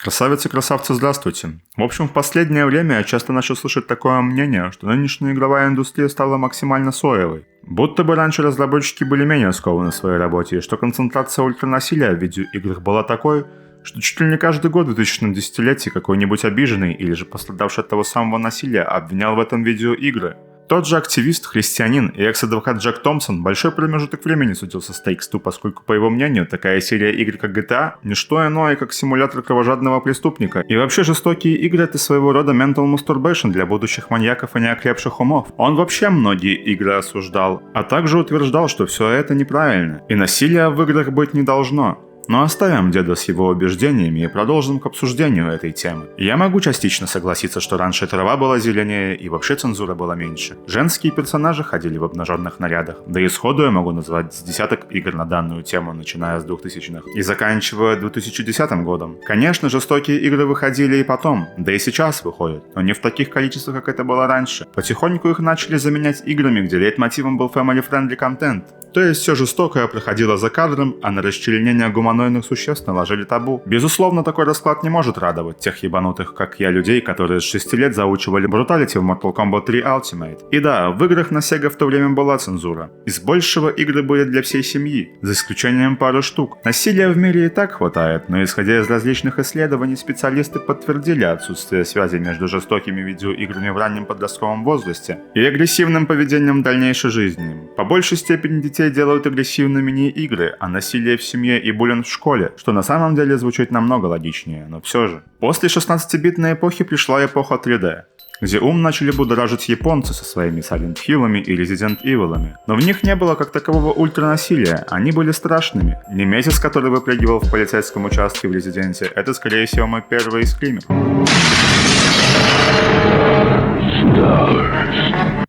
Красавицы и красавцы, здравствуйте. В общем, в последнее время я часто начал слышать такое мнение, что нынешняя игровая индустрия стала максимально соевой. Будто бы раньше разработчики были менее скованы в своей работе, и что концентрация ультранасилия в видеоиграх была такой, что чуть ли не каждый год в 2000-м десятилетии какой-нибудь обиженный или же пострадавший от того самого насилия обвинял в этом видеоигры. Тот же активист, христианин и экс-адвокат Джек Томпсон большой промежуток времени судился с Take-Two, поскольку, по его мнению, такая серия игр, как GTA, не что иное, как симулятор кровожадного преступника. И вообще жестокие игры — это своего рода mental masturbation для будущих маньяков и неокрепших умов. Он вообще многие игры осуждал, а также утверждал, что все это неправильно, и насилия в играх быть не должно. Но оставим деда с его убеждениями и продолжим к обсуждению этой темы. Я могу частично согласиться, что раньше трава была зеленее и вообще цензура была меньше. Женские персонажи ходили в обнаженных нарядах, да и сходу я могу назвать с десяток игр на данную тему, начиная с 2000-х и заканчивая 2010 годом. Конечно, жестокие игры выходили и потом, да и сейчас выходят, но не в таких количествах, как это было раньше. Потихоньку их начали заменять играми, где лейтмотивом был family-friendly контент. То есть все жестокое проходило за кадром, а на расчленение гуманоидных существ наложили табу. Безусловно, такой расклад не может радовать тех ебанутых, как я, людей, которые с 6 лет заучивали бруталити в Mortal Kombat 3 Ultimate. И да, в играх на Sega в то время была цензура. Из большего игры были для всей семьи, за исключением пары штук. Насилия в мире и так хватает, но исходя из различных исследований, специалисты подтвердили отсутствие связи между жестокими видеоиграми в раннем подростковом возрасте и агрессивным поведением в дальнейшей жизни. По большей степени детей делают агрессивными не игры, а насилие в семье и буллинг в школе, что на самом деле звучит намного логичнее, но все же. После 16-битной эпохи пришла эпоха 3D, где ум начали будоражить японцы со своими Silent Hill'ами и Resident Evil'ами. Но в них не было как такового ультранасилия, они были страшными. Немезис, который выпрыгивал в полицейском участке в Резиденте, это скорее всего мой первый скример.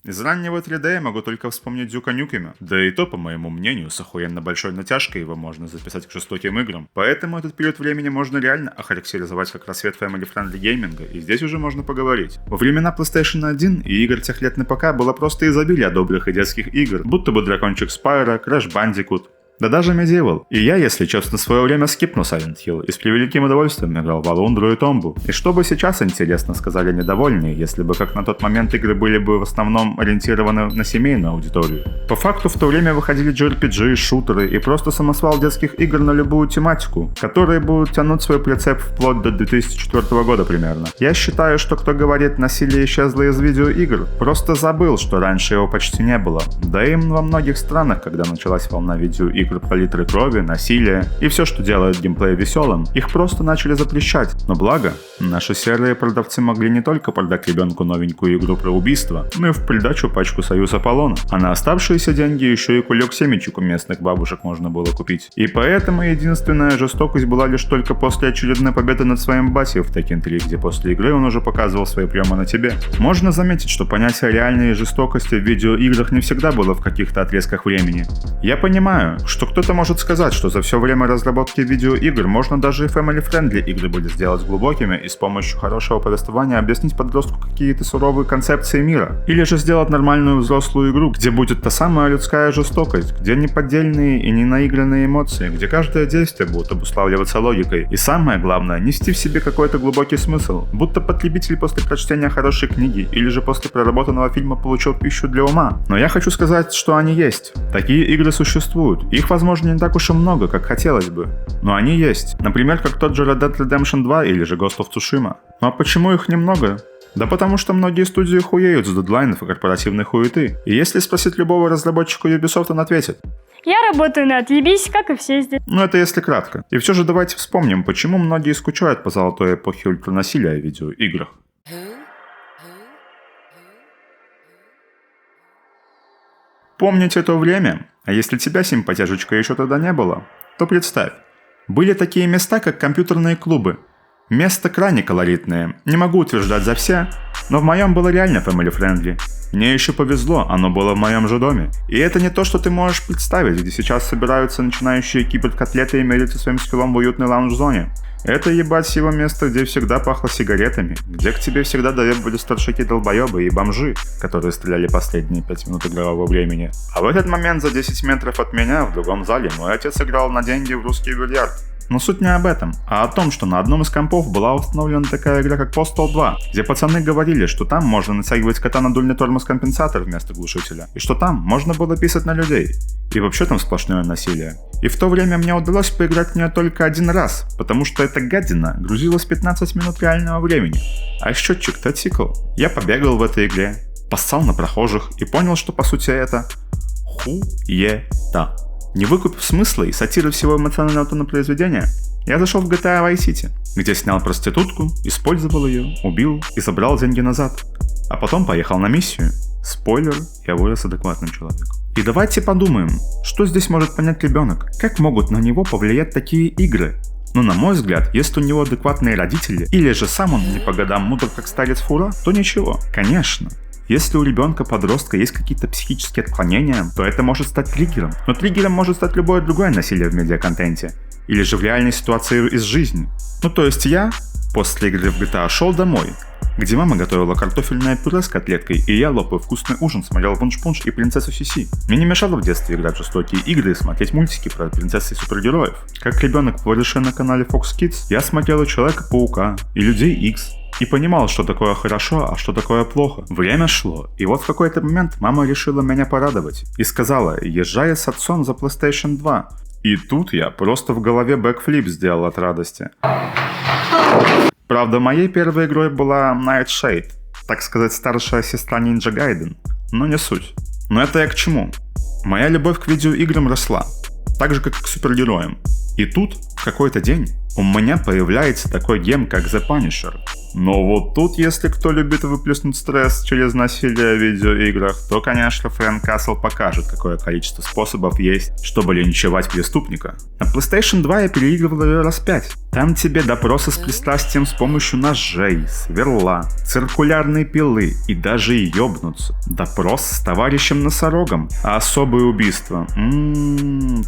Из раннего 3D я могу только вспомнить Дюка Нюкема, да и то, по моему мнению, с охуенно большой натяжкой его можно записать к жестоким играм. Поэтому этот период времени можно реально охарактеризовать как рассвет family-friendly гейминга, и здесь уже можно поговорить. Во времена PlayStation 1 и игр тех лет на ПК было просто изобилие добрых и детских игр, будто бы Дракончик Спайро, Crash Bandicoot, да даже Medieval. И я, если честно, в свое время скипнул Silent Hill и с превеликим удовольствием играл в Алундру и Томбу. И что бы сейчас, интересно, сказали недовольные, если бы как на тот момент игры были бы в основном ориентированы на семейную аудиторию. По факту в то время выходили JRPG, шутеры и просто самосвал детских игр на любую тематику, которые будут тянуть свой прицеп вплоть до 2004 года примерно. Я считаю, что кто говорит «насилие исчезло из видеоигр», просто забыл, что раньше его почти не было. Да и во многих странах, когда началась волна видеоигр про литры крови, насилие и все, что делает геймплей веселым, их просто начали запрещать. Но благо, наши серые продавцы могли не только продать ребенку новенькую игру про убийство, но и в придачу пачку Союз Аполлона. А на оставшиеся деньги еще и кулек семечек у местных бабушек можно было купить. И поэтому единственная жестокость была лишь только после очередной победы над своим батей в Tekken 3, где после игры он уже показывал свои приемы на тебе. Можно заметить, что понятие реальной жестокости в видеоиграх не всегда было в каких-то отрезках времени. Я понимаю, что кто-то может сказать, что за все время разработки видеоигр можно даже и family-friendly игры были сделать глубокими и с помощью хорошего повествования объяснить подростку какие-то суровые концепции мира. Или же сделать нормальную взрослую игру, где будет та самая людская жестокость, где не поддельные и не наигранные эмоции, где каждое действие будет обуславливаться логикой. И самое главное, нести в себе какой-то глубокий смысл, будто потребитель после прочтения хорошей книги или же после проработанного фильма получил пищу для ума. Но я хочу сказать, что они есть. Такие игры существуют. Их, возможно, не так уж и много, как хотелось бы. Но они есть. Например, как тот же Red Dead Redemption 2 или же Ghost of Tsushima. Ну а почему их немного? Да потому что многие студии хуеют с дедлайнов и корпоративной хуеты. И если спросить любого разработчика Ubisoft, он ответит: я работаю на отъебись, как и все здесь. Ну это если кратко. И все же давайте вспомним, почему многие скучают по золотой эпохе ультранасилия в видеоиграх. Помните то время? А если тебя, симпатяжечка, еще тогда не было, то представь. Были такие места, как компьютерные клубы. Место крайне колоритное. Не могу утверждать за все, но в моем было реально family-friendly. Мне еще повезло, оно было в моем же доме. И это не то, что ты можешь представить, где сейчас собираются начинающие киберкотлеты и мерятся своим скиллом в уютной лаунж-зоне. Это, ебать, его место, где всегда пахло сигаретами, где к тебе всегда доебывали старшаки-долбоебы и бомжи, которые стреляли последние 5 минут игрового времени. А в этот момент за 10 метров от меня, в другом зале, мой отец играл на деньги в русский бильярд. Но суть не об этом, а о том, что на одном из компов была установлена такая игра, как Postal 2, где пацаны говорили, что там можно натягивать кота на дульный тормоз-компенсатор вместо глушителя, и что там можно было писать на людей. И вообще там сплошное насилие. И в то время мне удалось поиграть в нее только один раз, потому что эта гадина грузилась 15 минут реального времени, а счетчик-то тикал. Я побегал в этой игре, поссал на прохожих и понял, что по сути это хуета. Не выкупив смысла и сатиры всего эмоционального тона произведения, я зашел в GTA Vice City, где снял проститутку, использовал ее, убил и забрал деньги назад. А потом поехал на миссию. Спойлер, я вырос адекватным человеком. И давайте подумаем, что здесь может понять ребенок? Как могут на него повлиять такие игры? Но на мой взгляд, если у него адекватные родители, или же сам он не по годам мудр как старец фура, то ничего. Конечно. Если у ребенка-подростка есть какие-то психические отклонения, то это может стать триггером. Но триггером может стать любое другое насилие в медиаконтенте. Или же в реальной ситуации из жизни. Ну то есть я после игры в GTA шел домой, где мама готовила картофельное пюре с котлеткой, и я, лопая вкусный ужин, смотрел Вунш-Пунш и Принцессу Сиси. Мне не мешало в детстве играть в жестокие игры и смотреть мультики про принцесс и супергероев. Как ребенок, выросший на канале Fox Kids, я смотрел и Человека-паука, и Людей Икс, и понимал, что такое хорошо, а что такое плохо. Время шло, и вот в какой-то момент мама решила меня порадовать и сказала: езжай с отцом за PlayStation 2. И тут я просто в голове бэкфлип сделал от радости. Правда, моей первой игрой была Nightshade, так сказать, старшая сестра Ninja Gaiden, но не суть. Но это я к чему? Моя любовь к видеоиграм росла, так же как и к супергероям. И тут, в какой-то день, у меня появляется такой гейм, как The Punisher. Но вот тут, если кто любит выплеснуть стресс через насилие в видеоиграх, то, конечно, Фрэнк Касл покажет, какое количество способов есть, чтобы линчевать преступника. На PlayStation 2 я переигрывал ее раз 5. Там тебе допросы с пристрастием с помощью ножей, сверла, циркулярной пилы и даже ёбнуться. Допрос с товарищем-носорогом, а особые убийства.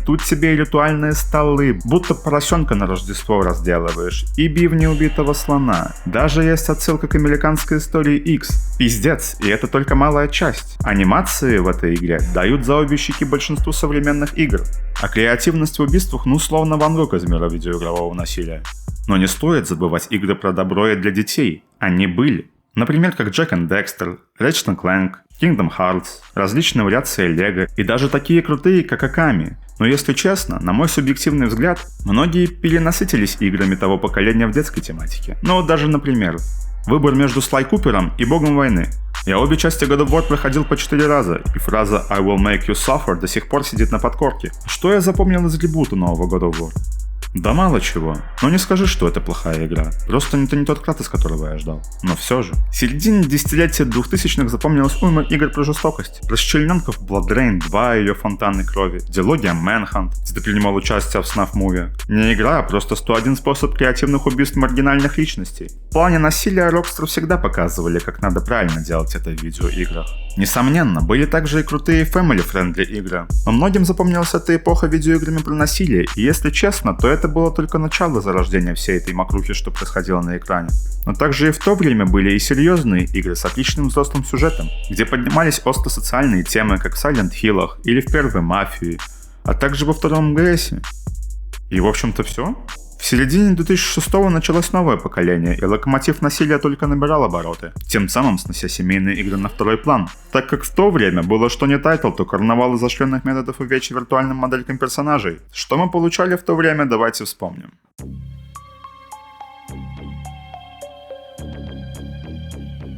Тут тебе и ритуальные столы, будто поросенка на Рождество разделываешь, и бивни убитого слона. Даже есть отсылка к американской истории X. Пиздец, и это только малая часть. Анимации в этой игре дают за обе щеки большинству современных игр. А креативность в убийствах словно Ван Гог из мира видеоигрового насилия. Но не стоит забывать игры про добро и для детей. Они были. Например, как Jack and Dexter, Ratchet & Clank, Kingdom Hearts, различные вариации Лего и даже такие крутые, как Аками. Но если честно, на мой субъективный взгляд, многие перенасытились играми того поколения в детской тематике. Ну вот даже, например, выбор между Слай Купером и Богом войны. Я обе части God of War проходил по 4 раза, и фраза «I will make you suffer» до сих пор сидит на подкорке. Что я запомнил из ребута нового God of War? Да мало чего. Но не скажи, что это плохая игра. Просто это не тот Кратос, которого я ждал. Но все же. В середине десятилетия 2000-х запомнилась уйма игр про жестокость. Расчлененка в Blood Rain 2 и ее фонтаны крови. Диалогия Manhunt, где ты принимал участие в FNAF-муве. Не игра, а просто 101 способ креативных убийств маргинальных личностей. В плане насилия Rockstar всегда показывали, как надо правильно делать это в видеоиграх. Несомненно, были также и крутые family-friendly игры. Но многим запомнилась эта эпоха видеоиграми про насилие, и если честно, то это было только начало зарождения всей этой мокрухи, что происходило на экране. Но также и в то время были и серьезные игры с отличным взрослым сюжетом, где поднимались остро-социальные темы, как в Silent Hill'ах или в первой Мафии, а также во втором МГСе. И в общем-то все. В середине 2006-го началось новое поколение, и локомотив насилия только набирал обороты, тем самым снося семейные игры на второй план. Так как в то время было что не тайтл, то карнавал изощренных методов и вечи виртуальным моделькам персонажей. Что мы получали в то время, давайте вспомним.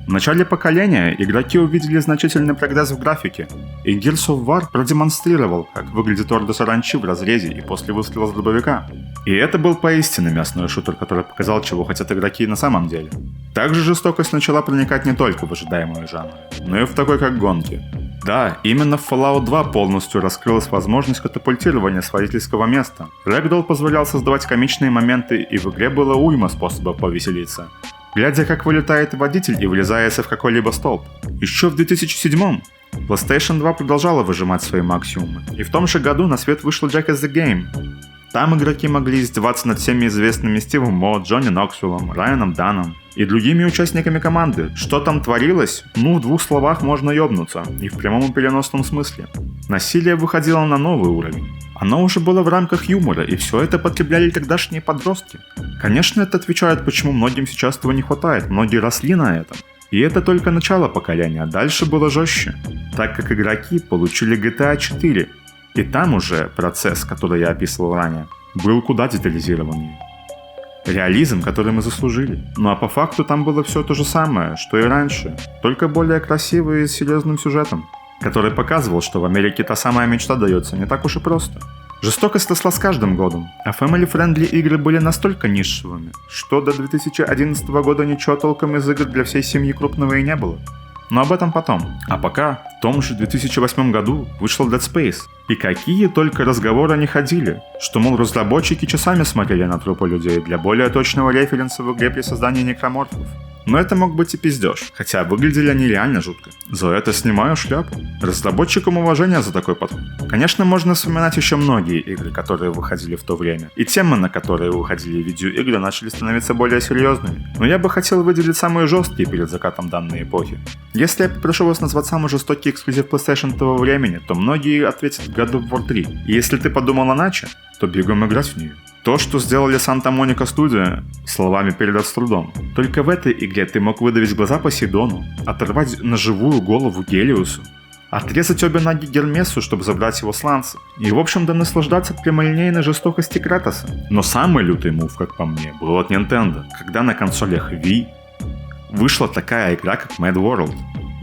В начале поколения игроки увидели значительный прогресс в графике, и Gears of War продемонстрировал, как выглядит орда саранчи в разрезе и после выстрела с дробовика. И это был поистине мясной шутер, который показал, чего хотят игроки на самом деле. Также жестокость начала проникать не только в ожидаемые жанры, но и в такой как гонки. Да, именно в Fallout 2 полностью раскрылась возможность катапультирования с водительского места. Ragdoll позволял создавать комичные моменты, и в игре было уйма способов повеселиться. Глядя, как вылетает водитель и врезается в какой-либо столб. Еще в 2007-м PlayStation 2 продолжала выжимать свои максимумы, и в том же году на свет вышел Jack is the Game. Там игроки могли издеваться над всеми известными Стивом Мо, Джонни Ноксвиллом, Райаном Данном и другими участниками команды. Что там творилось? Ну, в 2 словах можно ёбнуться, и в прямом и переносном смысле. Насилие выходило на новый уровень. Оно уже было в рамках юмора, и все это потребляли тогдашние подростки. Конечно, это отвечает, почему многим сейчас этого не хватает, многие росли на этом. И это только начало поколения, дальше было жестче, так как игроки получили GTA 4. И там уже процесс, который я описывал ранее, был куда детализированнее. Реализм, который мы заслужили. Ну а по факту там было все то же самое, что и раньше, только более красивый и с серьезным сюжетом, который показывал, что в Америке та самая мечта дается не так уж и просто. Жестокость росла с каждым годом, а family-friendly игры были настолько нишевыми, что до 2011 года ничего толком из игр для всей семьи крупного и не было. Но об этом потом. А пока, в том же 2008 году вышел Dead Space. И какие только разговоры не ходили, что, мол, разработчики часами смотрели на трупы людей для более точного референса в игре при создании некроморфов. Но это мог быть и пиздеж, хотя выглядели они реально жутко. За это снимаю шляпу. Разработчикам уважение за такой подход. Конечно, можно вспоминать еще многие игры, которые выходили в то время, и темы, на которые выходили видеоигры, начали становиться более серьезными. Но я бы хотел выделить самые жесткие перед закатом данной эпохи. Если я попрошу вас назвать самый жестокий эксклюзив PlayStation того времени, то многие ответят God of War 3. И если ты подумал иначе, то бегом играть в нее. То, что сделали Santa Monica Studio, словами передать с трудом. Только в этой игре ты мог выдавить глаза Посейдону, оторвать ножевую голову Гелиусу, отрезать обе ноги Гермесу, чтобы забрать его с ланца, и в общем-то наслаждаться прямолинейной жестокости Кратоса. Но самый лютый мув, как по мне, был от Nintendo, когда на консолях Wii вышла такая игра, как Mad World.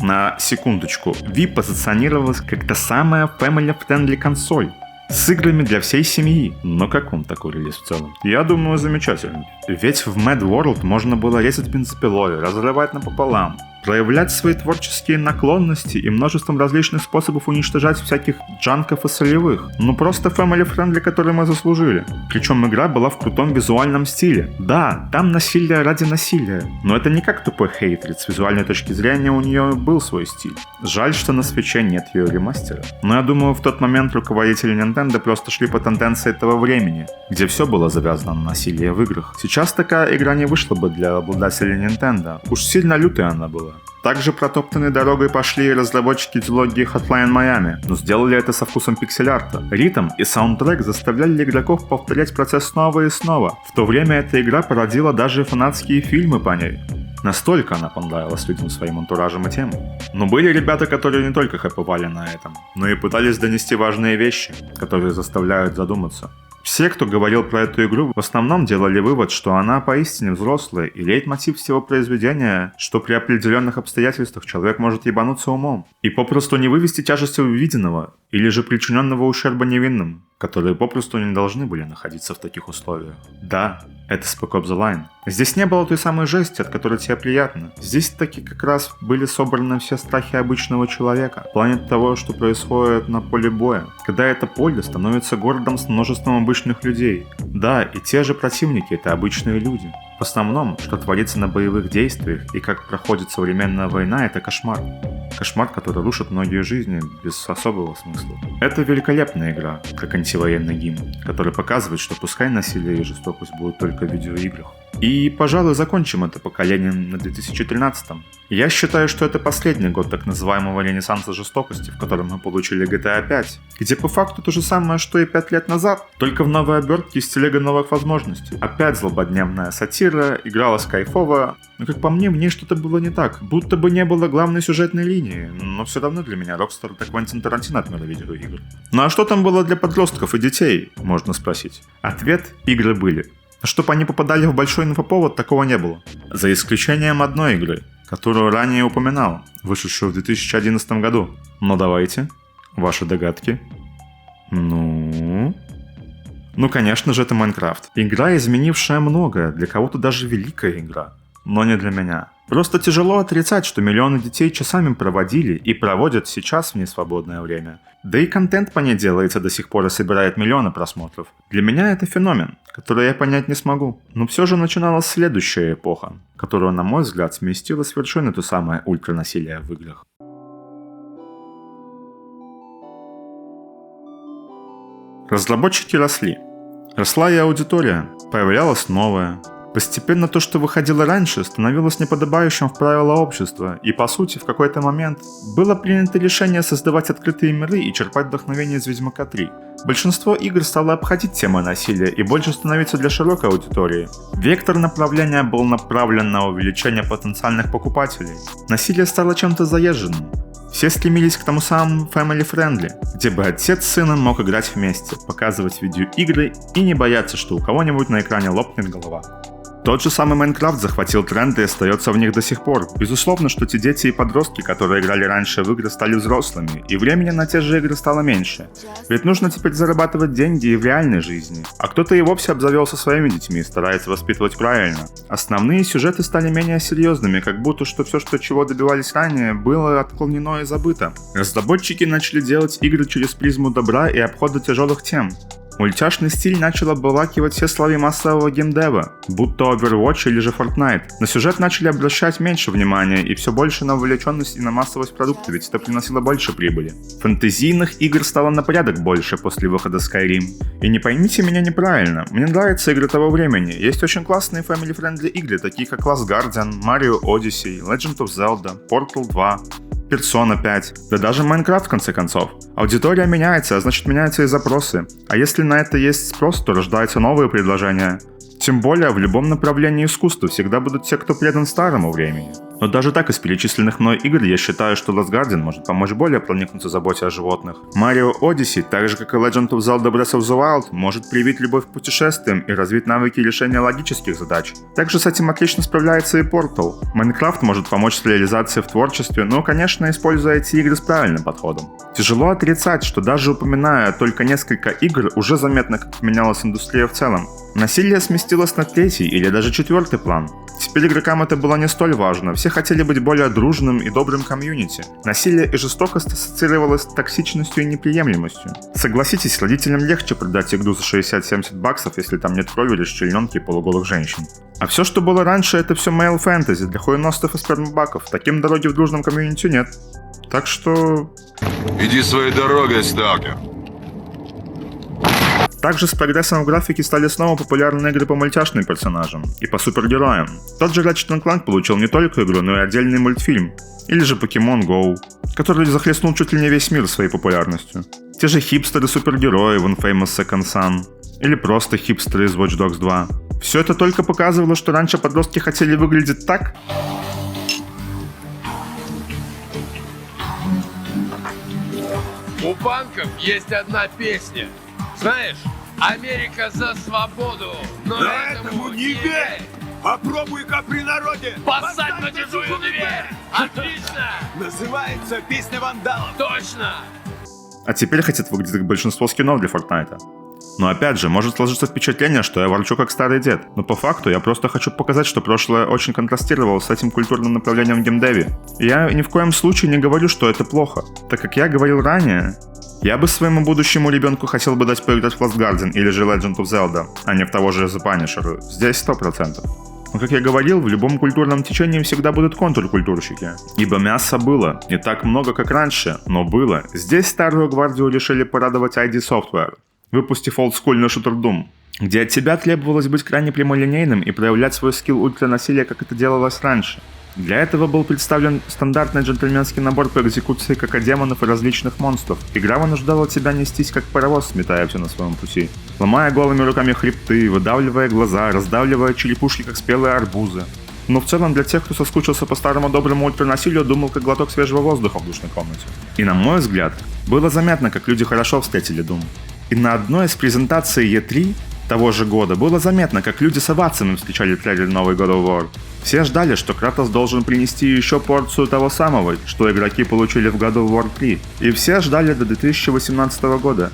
На секундочку, Wii позиционировалась как та самая family-friendly консоль, с играми для всей семьи. Но как вам такой релиз в целом? Я думаю, замечательный. Ведь в Mad World можно было резать бензопилой, разрывать напополам, проявлять свои творческие наклонности и множеством различных способов уничтожать всяких джанков и солевых. Ну просто family-friendly, который мы заслужили. Причем игра была в крутом визуальном стиле. Да, там насилие ради насилия, но это не как тупой хейтрид, с визуальной точки зрения у нее был свой стиль. Жаль, что на свече нет ее ремастера. Но я думаю, в тот момент руководители Nintendo просто шли по тенденции этого времени, где все было завязано на насилие в играх. Сейчас такая игра не вышла бы для обладателей Nintendo, уж сильно лютая она была. Также протоптанной дорогой пошли и разработчики дилогии Hotline Miami, но сделали это со вкусом пиксель-арта. Ритм и саундтрек заставляли игроков повторять процесс снова и снова. В то время эта игра породила даже фанатские фильмы по ней. Настолько она понравилась людям своим антуражем и темой. Но были ребята, которые не только хайповали на этом, но и пытались донести важные вещи, которые заставляют задуматься. Все, кто говорил про эту игру, в основном делали вывод, что она поистине взрослая, и лейтмотив всего произведения, что при определенных обстоятельствах человек может ебануться умом и попросту не вывести тяжести увиденного или же причиненного ущерба невинным, которые попросту не должны были находиться в таких условиях. Да, это Spec Ops The Line. Здесь не было той самой жести, от которой тебе приятно. Здесь таки как раз были собраны все страхи обычного человека, в плане того, что происходит на поле боя, когда это поле становится городом с множеством обычных людей. Да, и те же противники — это обычные люди. В основном, что творится на боевых действиях и как проходит современная война — это кошмар. Кошмар, который рушит многие жизни без особого смысла. Это великолепная игра, как антивоенный гимн, который показывает, что пускай насилие и жестокость будут только в видеоиграх. И, пожалуй, закончим это поколение на 2013-м. Я считаю, что это последний год так называемого ренессанса жестокости, в котором мы получили GTA 5, где по факту то же самое, что и 5 лет назад, только в новой обертке и с телегой новых возможностей. Опять злободневная сатира, игралась кайфово, но как по мне, в ней что-то было не так, будто бы не было главной сюжетной линии, но все равно для меня Rockstar — это Квентин Тарантино от мира видеоигр. Ну а что там было для подростков и детей, можно спросить? Ответ — игры были. Чтобы они попадали в большой инфоповод, такого не было. За исключением одной игры, которую ранее упоминал, вышедшую в 2011 году. Но давайте, ваши догадки. Ну, конечно же, это Майнкрафт. Игра, изменившая многое, для кого-то даже великая игра. Но не для меня. Просто тяжело отрицать, что миллионы детей часами проводили и проводят сейчас в ней свободное время. Да и контент по ней делается до сих пор и собирает миллионы просмотров. Для меня это феномен, который я понять не смогу. Но все же начиналась следующая эпоха, которая, на мой взгляд, сместила с вершины то самое ультранасилие в играх. Разработчики росли. Росла и аудитория, появлялась новая. Постепенно то, что выходило раньше, становилось неподобающим в правила общества, и по сути в какой-то момент было принято решение создавать открытые миры и черпать вдохновение из Ведьмака 3. Большинство игр стало обходить темы насилия и больше становиться для широкой аудитории. Вектор направления был направлен на увеличение потенциальных покупателей. Насилие стало чем-то заезженным. Все стремились к тому самому family-friendly, где бы отец с сыном мог играть вместе, показывать видеоигры и не бояться, что у кого-нибудь на экране лопнет голова. Тот же самый Майнкрафт захватил тренды и остается в них до сих пор. Безусловно, что те дети и подростки, которые играли раньше в игры, стали взрослыми, и времени на те же игры стало меньше. Ведь нужно теперь зарабатывать деньги и в реальной жизни. А кто-то и вовсе обзавелся своими детьми и старается воспитывать правильно. Основные сюжеты стали менее серьезными, как будто что все, чего добивались ранее, было отклонено и забыто. Разработчики начали делать игры через призму добра и обхода тяжелых тем. Мультяшный стиль начал обволакивать все слои массового геймдева, будто Overwatch или же Fortnite. На сюжет начали обращать меньше внимания и все больше на вовлеченность и на массовость продукта, ведь это приносило больше прибыли. Фэнтезийных игр стало на порядок больше после выхода Skyrim. И не поймите меня неправильно, мне нравятся игры того времени. Есть очень классные family-friendly игры, такие как Last Guardian, Mario Odyssey, Legend of Zelda, Portal 2. Persona 5, да даже Minecraft в конце концов. Аудитория меняется, а значит меняются и запросы. А если на это есть спрос, то рождаются новые предложения. Тем более в любом направлении искусства всегда будут те, кто предан старому времени. Но даже так из перечисленных мной игр я считаю, что Last Guardian может помочь более проникнуться заботе о животных. Mario Odyssey, так же как и Legend of Zelda Breath of the Wild, может привить любовь к путешествиям и развить навыки решения логических задач. Также с этим отлично справляется и Portal. Minecraft может помочь с реализацией в творчестве, но, конечно, используя эти игры с правильным подходом. Тяжело отрицать, что даже упоминая только несколько игр, уже заметно, как поменялась индустрия в целом. Насилие сместилось на третий или даже четвертый план. Теперь игрокам это было не столь важно, все хотели быть более дружным и добрым комьюнити. Насилие и жестокость ассоциировалось с токсичностью и неприемлемостью. Согласитесь, родителям легче продать игру за 60-70 баксов, если там нет крови, расчлененки и полуголых женщин. А все, что было раньше, это все male fantasy для хуеностов и спермобаков. Таким дороги в дружном комьюнити нет. Так что... Иди своей дорогой, сталкер. Также с прогрессом в графике стали снова популярны игры по мультяшным персонажам и по супергероям. Тот же Ratchet & Clank получил не только игру, но и отдельный мультфильм. Или же Pokemon Go, который захлестнул чуть ли не весь мир своей популярностью. Те же хипстеры-супергерои в Infamous Second Son. Или просто хипстеры из Watch Dogs 2. Все это только показывало, что раньше подростки хотели выглядеть так. У панков есть одна песня. Знаешь, Америка за свободу, но этому не верь! Попробуй-ка при народе! Поссать на чужую дверь! Отлично! Называется «Песня вандалов». Точно! А теперь хотят выглядеть как большинство скинов для Fortnite. Но опять же, может сложиться впечатление, что я ворчу как старый дед. Но по факту я просто хочу показать, что прошлое очень контрастировало с этим культурным направлением в геймдеве. И я ни в коем случае не говорю, что это плохо. Так как я говорил ранее, я бы своему будущему ребенку хотел бы дать поиграть в Last Guardian или же Legend of Zelda, а не в того же The Punisher. Здесь 100%. Но, как я говорил, в любом культурном течении всегда будут контркультурщики. Ибо мяса было. Не так много, как раньше, но было. Здесь старую гвардию решили порадовать ID Software, выпустив олдскульный шутер Doom, где от тебя требовалось быть крайне прямолинейным и проявлять свой скилл ультранасилия, как это делалось раньше. Для этого был представлен стандартный джентльменский набор по экзекуции какодемонов и различных монстров. Игра вынуждала тебя нестись как паровоз, сметая все на своем пути, ломая голыми руками хребты, выдавливая глаза, раздавливая черепушки, как спелые арбузы. Но в целом для тех, кто соскучился по старому доброму ультранасилию, думал как глоток свежего воздуха в душной комнате. И на мой взгляд, было заметно, как люди хорошо встретили Doom. И на одной из презентаций E3 того же года было заметно, как люди с овациями встречали трейлер новой God of War. Все ждали, что Кратос должен принести еще порцию того самого, что игроки получили в God of War 3. И все ждали до 2018 года.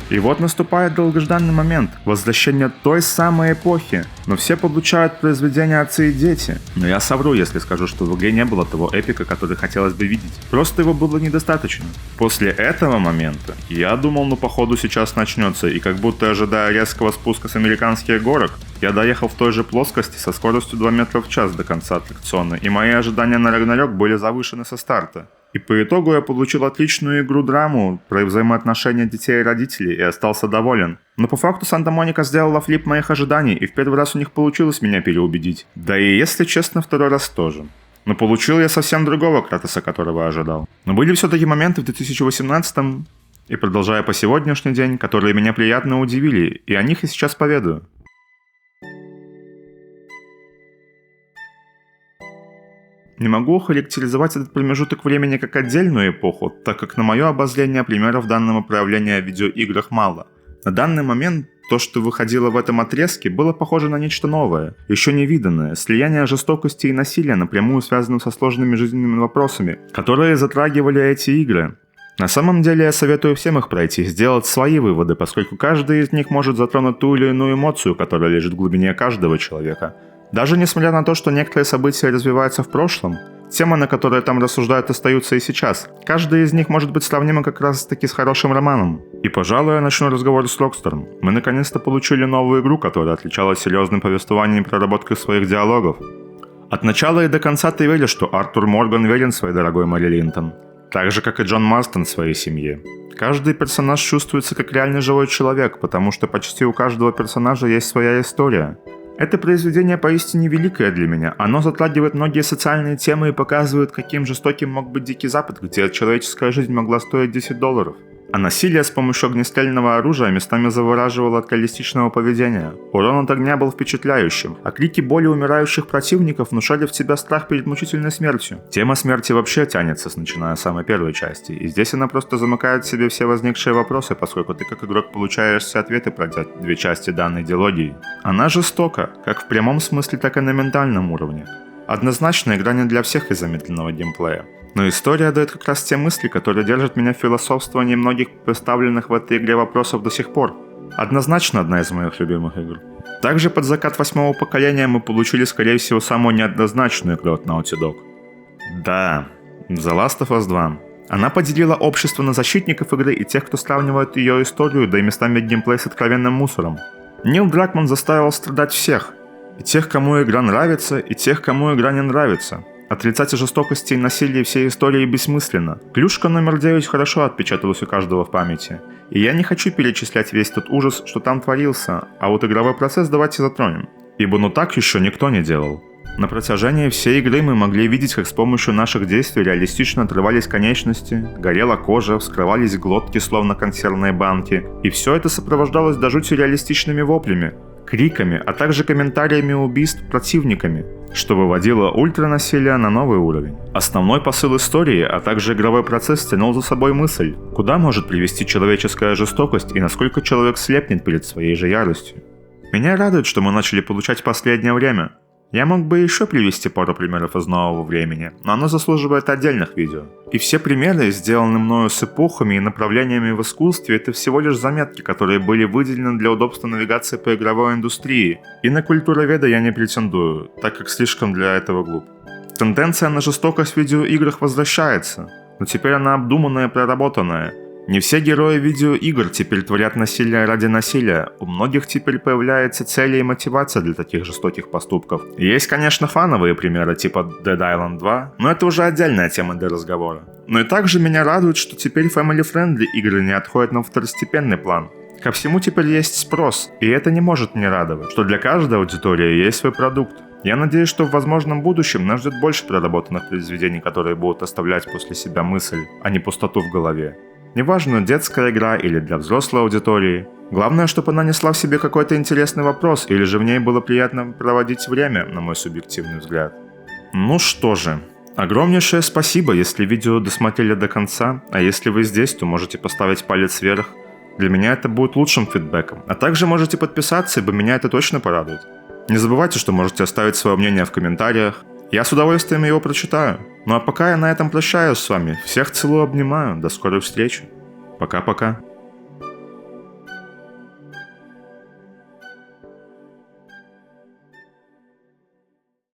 И вот наступает долгожданный момент – возвращение той самой эпохи. Но все получают произведения отцы и дети. Но я совру, если скажу, что в игре не было того эпика, который хотелось бы видеть. Просто его было недостаточно. После этого момента я думал, ну походу сейчас начнется. И как будто ожидая резкого спуска с американских горок, я доехал в той же плоскости со скоростью 2 метра в час до конца аттракциона. И мои ожидания на Рагнарёк были завышены со старта. И по итогу я получил отличную игру-драму про взаимоотношения детей и родителей и остался доволен. Но по факту Санта-Моника сделала флип моих ожиданий, и в первый раз у них получилось меня переубедить. Да и, если честно, второй раз тоже. Но получил я совсем другого Кратоса, которого ожидал. Но были все-таки моменты в 2018-м, и продолжая по сегодняшний день, которые меня приятно удивили, и о них я сейчас поведаю. Не могу охарактеризовать этот промежуток времени как отдельную эпоху, так как на мое обозрение примеров данного проявления в видеоиграх мало. На данный момент то, что выходило в этом отрезке, было похоже на нечто новое, еще не виданное, слияние жестокости и насилия, напрямую связанным со сложными жизненными вопросами, которые затрагивали эти игры. На самом деле я советую всем их пройти, сделать свои выводы, поскольку каждый из них может затронуть ту или иную эмоцию, которая лежит в глубине каждого человека. Даже несмотря на то, что некоторые события развиваются в прошлом, темы, на которые там рассуждают, остаются и сейчас. Каждая из них может быть сравнима как раз таки с хорошим романом. И, пожалуй, я начну разговор с Rockstar. Мы наконец-то получили новую игру, которая отличалась серьезным повествованием и проработкой своих диалогов. От начала и до конца ты веришь, что Артур Морган верен своей дорогой Мэри Линтон. Так же, как и Джон Марстон своей семье. Каждый персонаж чувствуется как реальный живой человек, потому что почти у каждого персонажа есть своя история. Это произведение поистине великое для меня. Оно затрагивает многие социальные темы и показывает, каким жестоким мог быть Дикий Запад, где человеческая жизнь могла стоить $10. А насилие с помощью огнестрельного оружия местами завораживало от реалистичного поведения. Урон от огня был впечатляющим, а крики боли умирающих противников внушали в тебя страх перед мучительной смертью. Тема смерти вообще тянется, начиная с самой первой части, и здесь она просто замыкает в себе все возникшие вопросы, поскольку ты как игрок получаешь все ответы, пройдя 2 части данной дилогии. Она жестока, как в прямом смысле, так и на ментальном уровне. Однозначно, игра не для всех из-за медленного геймплея. Но история дает как раз те мысли, которые держат меня в философствовании многих представленных в этой игре вопросов до сих пор. Однозначно одна из моих любимых игр. Также под закат 8-го поколения мы получили, скорее всего, самую неоднозначную игру от Naughty Dog. Да, The Last of Us 2. Она поделила общество на защитников игры и тех, кто сравнивает ее историю, да и местами геймплей с откровенным мусором. Нил Дракман заставил страдать всех. И тех, кому игра нравится, и тех, кому игра не нравится. Отрицать жестокости и насилие всей истории бессмысленно. Плюшка номер 9 хорошо отпечаталась у каждого в памяти. И я не хочу перечислять весь тот ужас, что там творился, а вот игровой процесс давайте затронем. Ибо так еще никто не делал. На протяжении всей игры мы могли видеть, как с помощью наших действий реалистично отрывались конечности, горела кожа, вскрывались глотки, словно консервные банки. И все это сопровождалось до жути реалистичными воплями, криками, а также комментариями убийств противниками, что выводило ультранасилие на новый уровень. Основной посыл истории, а также игровой процесс тянул за собой мысль, куда может привести человеческая жестокость и насколько человек слепнет перед своей же яростью. Меня радует, что мы начали получать в последнее время. Я мог бы еще привести пару примеров из нового времени, но оно заслуживает отдельных видео. И все примеры, сделанные мною с эпохами и направлениями в искусстве, это всего лишь заметки, которые были выделены для удобства навигации по игровой индустрии. И на культуроведа я не претендую, так как слишком для этого глуп. Тенденция на жестокость в видеоиграх возвращается, но теперь она обдуманная и проработанная. Не все герои видеоигр теперь творят насилие ради насилия, у многих теперь появляется цель и мотивация для таких жестоких поступков. Есть, конечно, фановые примеры типа Dead Island 2, но это уже отдельная тема для разговора. Но и также меня радует, что теперь family-friendly игры не отходят на второстепенный план. Ко всему теперь есть спрос, и это не может не радовать, что для каждой аудитории есть свой продукт. Я надеюсь, что в возможном будущем нас ждет больше проработанных произведений, которые будут оставлять после себя мысль, а не пустоту в голове. Неважно, детская игра или для взрослой аудитории. Главное, чтобы она несла в себе какой-то интересный вопрос, или же в ней было приятно проводить время, на мой субъективный взгляд. Ну что же, огромнейшее спасибо, если видео досмотрели до конца, а если вы здесь, то можете поставить палец вверх. Для меня это будет лучшим фидбэком. А также можете подписаться, ибо меня это точно порадует. Не забывайте, что можете оставить свое мнение в комментариях. Я с удовольствием его прочитаю. Ну а пока я на этом прощаюсь с вами. Всех целую, обнимаю. До скорой встречи. Пока-пока.